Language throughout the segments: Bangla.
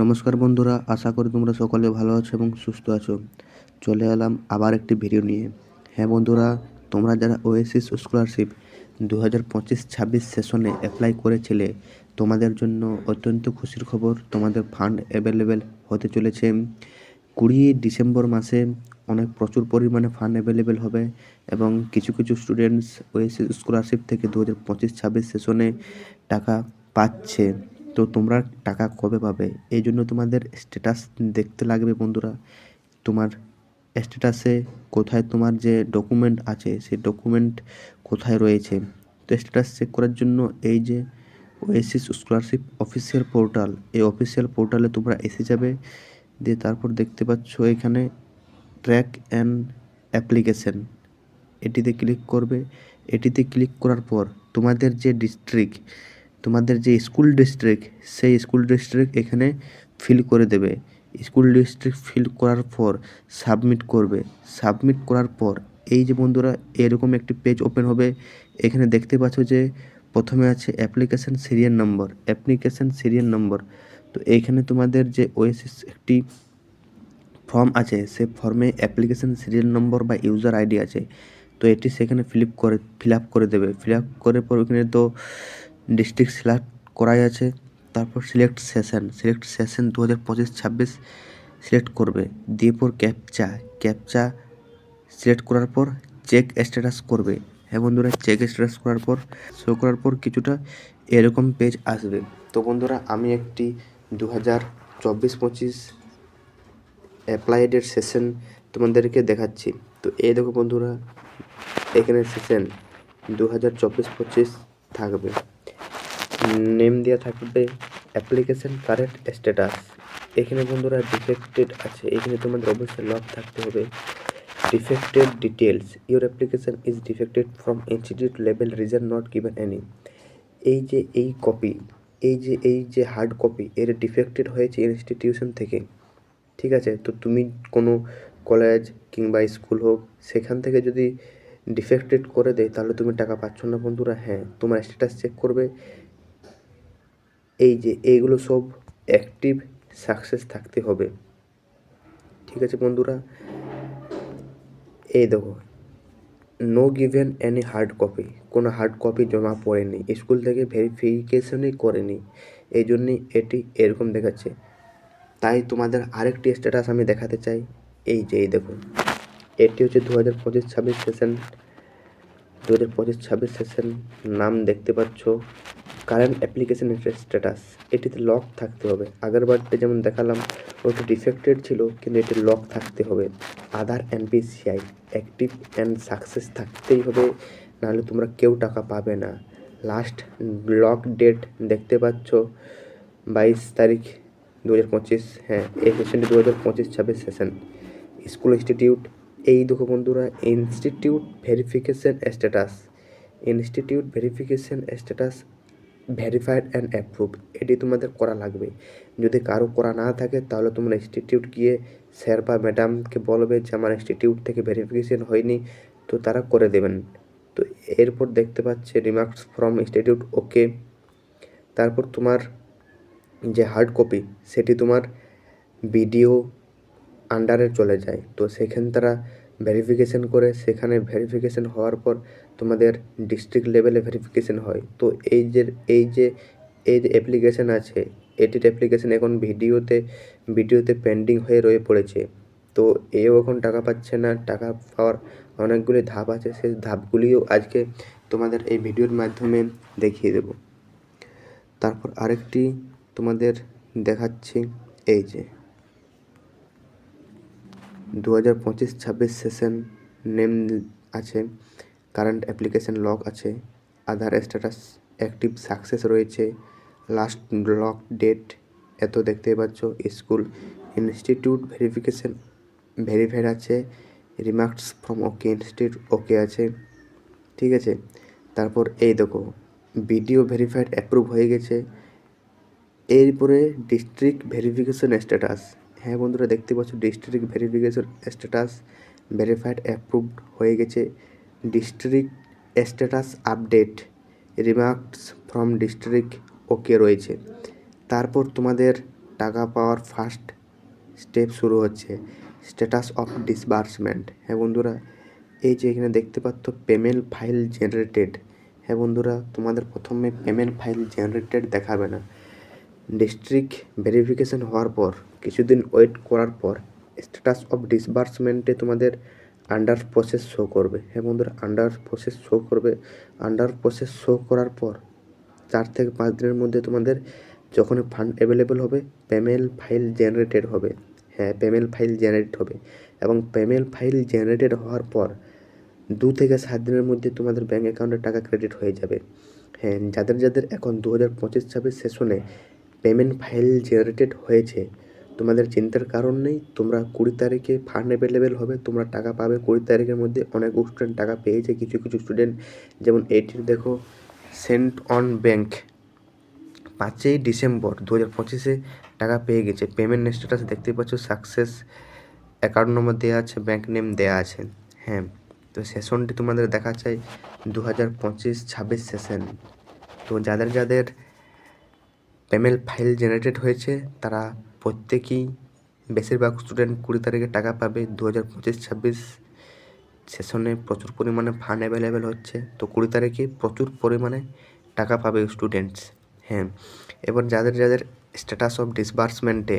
নমস্কার বন্ধুরা, আশা করি তোমরা সকলে ভালো আছো এবং সুস্থ আছো। চলে এলাম আবার একটি ভিডিও নিয়ে। হ্যাঁ বন্ধুরা, তোমরা যারা ওয়েসিস স্কলারশিপ 2025-26 সেশনে অ্যাপ্লাই করেছিলে, তোমাদের জন্য অত্যন্ত খুশির খবর। তোমাদের ফান্ড অ্যাভেলেবেল হতে চলেছে 20 ডিসেম্বর মাসে। প্রচুর পরিমাণে ফান্ড অ্যাভেলেবেল হবে এবং কিছু কিছু স্টুডেন্টস ওয়েসিস স্কলারশিপ থেকে 2025-26 সেশনে টাকা পাচ্ছে। তো তোমরা টাকা কবে পাবে, এই জন্য তোমাদের স্ট্যাটাস দেখতে লাগবে বন্ধুরা। তোমার স্ট্যাটাসে কোথায় তোমার যে ডকুমেন্ট আছে, সেই ডকুমেন্ট কোথায় রয়েছে। তো স্ট্যাটাস চেক করার জন্য এই যে ওয়েসিস স্কলারশিপ অফিসিয়াল পোর্টাল, এই অফিসিয়াল পোর্টালে তোমরা এসে যাবে। দিয়ে তারপর দেখতে পাচ্ছ এখানে ট্র্যাক অ্যান্ড অ্যাপ্লিকেশন, এটিতে ক্লিক করবে। এটিতে ক্লিক করার পর তোমাদের যে ডিস্ট্রিক্ট, তোমাদের যে স্কুল ডিস্ট্রিক্ট, সেই স্কুল ডিস্ট্রিক্ট এখানে ফিল করে দেবে। স্কুল ডিস্ট্রিক্ট ফিল করার পর সাবমিট করবে। সাবমিট করার পর এই যে বন্ধুরা এরকম একটি পেজ ওপেন হবে। এখানে দেখতে পাচ্ছ যে প্রথমে আছে application serial number, application serial number. তো এইখানে তোমাদের যে ওয়েসিস একটি ফর্ম আছে, সেই ফর্মে অ্যাপ্লিকেশন সিরিয়াল নম্বর বা ইউজার আইডি আছে। তো এটি সেখানে ফিল আপ করে দেবে। ফিল আপ করার পর ওখানে তো ডিস্ট্রিক্ট সিলেক্ট করাই আছে। তারপর সিলেক্ট সেশন 2025-26 সিলেক্ট করবে। দিয়ে পর ক্যাপচা সিলেক্ট করার পর চেক স্ট্যাটাস করবে। হ্যাঁ বন্ধুরা, চেক স্ট্যাটাস করার পর শো করার পর কিছুটা এরকম পেজ আসবে। তো বন্ধুরা, আমি একটি 2024-25 অ্যাপ্লাইডের সেশন তোমাদেরকে দেখাচ্ছি। তো এই দেখো বন্ধুরা, এখানে সেশন 2024-25 থাকবে। নেম দেওয়া থাকবে অ্যাপ্লিকেশন কারেন্ট স্ট্যাটাস। এখানে বন্ধুরা ডিফেক্টেড আছে, এখানে তোমাদের অবশ্যই লক থাকতে হবে। Defected details, your application is defected from institute level, reason not given any. এই যে কপি, এই যে হার্ড কপি, এর ডিফেক্টেড হয়েছে ইনস্টিটিউশন থেকে। ঠিক আছে, তো তুমি কোনো কলেজ কিংবা স্কুল হোক, সেখান থেকে যদি ডিফেক্টেড করে দেয় তাহলে তুমি টাকা পাচ্ছ না বন্ধুরা। হ্যাঁ, তোমার স্ট্যাটাস চেক করবে। এই যে এইগুলো সব অ্যাক্টিভ সাকসেস থাকতে হবে। ঠিক আছে বন্ধুরা, এই দেখো no given any hard copy, কোনো হার্ড কপি জমা পড়েনি, স্কুল থেকে ভেরিফিকেশনই করেনি, এই জন্যই এটি এরকম দেখাচ্ছে। তাই তোমাদের আরেকটি স্ট্যাটাস আমি দেখাতে চাই। এই যে এই দেখো, এটি হচ্ছে 2025-26 সেশন। 2025-26 সেশন নাম দেখতে পাচ্ছ, কারেন্ট অ্যাপ্লিকেশন স্ট্যাটাস। এটিতে লক থাকতে হবে। আগের বারতে যেমন দেখালাম ওটা ডিফেক্টেড ছিল, কিন্তু এটি লক থাকতে হবে। আধার এনপিসিআই অ্যাক্টিভ অ্যান্ড সাকসেস থাকতেই হবে, নাহলে তোমরা কেউ টাকা পাবে না। লাস্ট লক ডেট দেখতে পাচ্ছ 22 তারিখ 2025। হ্যাঁ, এই সেশনটি 2025-26 সেশন। স্কুল ইনস্টিটিউট, এই দেখো বন্ধুরা institute verification status, institute verification status verified and approve, এটি তোমাদের করা লাগবে। যদি কারো করা না থাকে তাহলে তোমরা ইনস্টিটিউট গিয়ে স্যার বা ম্যাডামকে বলবে যে আমার ইনস্টিটিউট থেকে ভেরিফিকেশন হয়নি, তো তারা করে দেবেন। তো এরপর দেখতে পাচ্ছে রিমার্কস ফ্রম ইনস্টিটিউট ওকে। তারপর তোমার যে হার্ড কপি, সেটি তোমার ভিডিও আন্ডারে চলে যায়। তো সেখানে তারা ভেরিফিকেশন করে, সেখানে ভেরিফিকেশন হওয়ার পর তোমাদের ডিস্ট্রিক্ট লেভেলে ভেরিফিকেশন হয়। তো এই যে অ্যাপ্লিকেশন আছে, এটির অ্যাপ্লিকেশন এখন ভিডিওতে পেন্ডিং হয়ে রয়ে পড়েছে। তো এও এখন টাকা পাচ্ছে না। টাকা পাওয়ার অনেকগুলি ধাপ আছে, সেই ধাপগুলিও আজকে তোমাদের এই ভিডিওর মাধ্যমে দেখিয়ে দেব। তারপর আরেকটি তোমাদের দেখাচ্ছি, এই যে 2025-26 সেশন নেম আছে, কারেন্ট অ্যাপ্লিকেশন লক আছে, আধার স্ট্যাটাস অ্যাক্টিভ সাকসেস রয়েছে, লাস্ট লক ডেট এত দেখতে পাচ্ছ। স্কুল ইনস্টিটিউট ভেরিফিকেশন ভেরিফাইড আছে, রিমার্কস ফ্রম ওকে ইনস্টিটিউট ওকে আছে। ঠিক আছে, তারপর এই দেখো ভিডিও ভেরিফাইড অ্যাপ্রুভ হয়ে গেছে। এরপরে ডিস্ট্রিক্ট ভেরিফিকেশন স্ট্যাটাস। হ্যাঁ বন্ধুরা, দেখতে পাচ্ছ district verification status verified approved হয়ে গেছে। District status update, remarks from district okay রয়েছে। তারপর তোমাদের টাকা পাওয়ার ফার্স্ট স্টেপ শুরু হচ্ছে, স্ট্যাটাস অফ ডিসবার্সমেন্ট। হ্যাঁ বন্ধুরা, এই যে এখানে দেখতে পাচ্ছ পেমেন্ট ফাইল জেনারেটেড। হ্যাঁ বন্ধুরা, তোমাদের প্রথমে পেমেন্ট ফাইল জেনারেটেড দেখাবে না, ডিস্ট্রিক্ট ভেরিফিকেশন হওয়ার পর কিছুদিন ওয়েট করার পর স্ট্যাটাস অফ ডিসবার্সমেন্টে তোমাদের আন্ডার প্রসেস শো করবে। হ্যাঁ বন্ধুরা, আন্ডার প্রসেস শো করবে। আন্ডার প্রসেস শো করার পর 4 থেকে 5 দিনের মধ্যে তোমাদের যখন ফান্ড অ্যাভেলেবেল হবে পেমেন্ট ফাইল জেনারেটেড হবে। হ্যাঁ, পেমেন্ট ফাইল জেনারেট হবে এবং পেমেন্ট ফাইল জেনারেটেড হওয়ার পর 2 থেকে 7 দিনের মধ্যে তোমাদের ব্যাঙ্ক অ্যাকাউন্টে টাকা ক্রেডিট হয়ে যাবে। হ্যাঁ, যাদের যাদের এখন 2025-26 সেশনে পেমেন্ট ফাইল জেনারেটেড হয়েছে তোমাদের চিন্তার কারণ নেই। তোমরা 20 তারিখে ফান্ড অ্যাভেলেবেল হবে, তোমরা টাকা পাবে 20 তারিখের মধ্যে। অনেক স্টুডেন্ট টাকা পেয়েছে, কিছু কিছু স্টুডেন্ট যেমন এটির দেখো সেন্ট অন ব্যাঙ্ক 5ই ডিসেম্বর 2025-এ টাকা পেয়ে গেছে। পেমেন্ট স্ট্যাটাস দেখতেই পাচ্ছ, সাকসেস, অ্যাকাউন্ট নম্বর দেওয়া আছে, ব্যাঙ্ক নেম দেওয়া আছে। হ্যাঁ, তো সেশনটি তোমাদের দেখা চাই 2025-26 সেশন। তো যাদের যাদের পেমেন্ট ফাইল জেনারেটেড হয়েছে তারা প্রত্যেকেই, বেশিরভাগ স্টুডেন্ট 20 তারিখে টাকা পাবে। 2025-26 সেশনে প্রচুর পরিমাণে ফান্ড অ্যাভেলেবেল হচ্ছে, তো 20 তারিখে প্রচুর পরিমাণে টাকা পাবে স্টুডেন্টস। হ্যাঁ, এবার যাদের যাদের স্ট্যাটাস অফ ডিসবার্সমেন্টে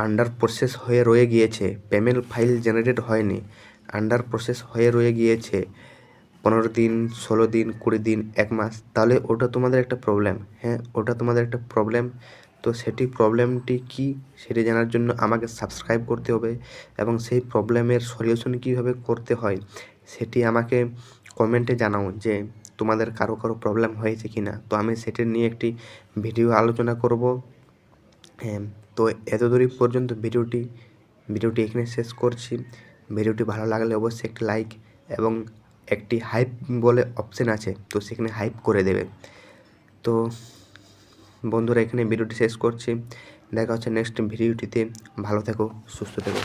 আন্ডার প্রসেস হয়ে রয়ে গিয়েছে, পেমেন্ট ফাইল জেনারেটেড হয়নি, আন্ডার প্রসেস হয়ে রয়ে গিয়েছে 15 দিন, 16 দিন, 20 দিন, 1 মাস, তাহলে ওটা তোমাদের একটা প্রবলেম। হ্যাঁ, ওটা তোমাদের একটা প্রবলেম। তো সেটি প্রবলেমটি কী সেটি জানার জন্য আমাকে সাবস্ক্রাইব করতে হবে এবং সেই প্রবলেমের সলিউশন কীভাবে করতে হয় সেটি আমাকে কমেন্টে জানাও যে তোমাদের কারো কারো প্রবলেম হয়েছে কি না। তো আমি সেটি নিয়ে একটি ভিডিও আলোচনা করব। হ্যাঁ, তো এতদূরই পর্যন্ত ভিডিওটি এখানে শেষ করছি। ভিডিওটি ভালো লাগলে অবশ্যই একটি লাইক এবং একটি হাইপ বলে অপশন আছে, তো সেখানে হাইপ করে দেবে। তো বন্ধুরা, এখানে ভিডিওটি শেষ করছি। দেখা হচ্ছে নেক্সট ভিডিওটিতে। ভালো থেকো, সুস্থ থেকো।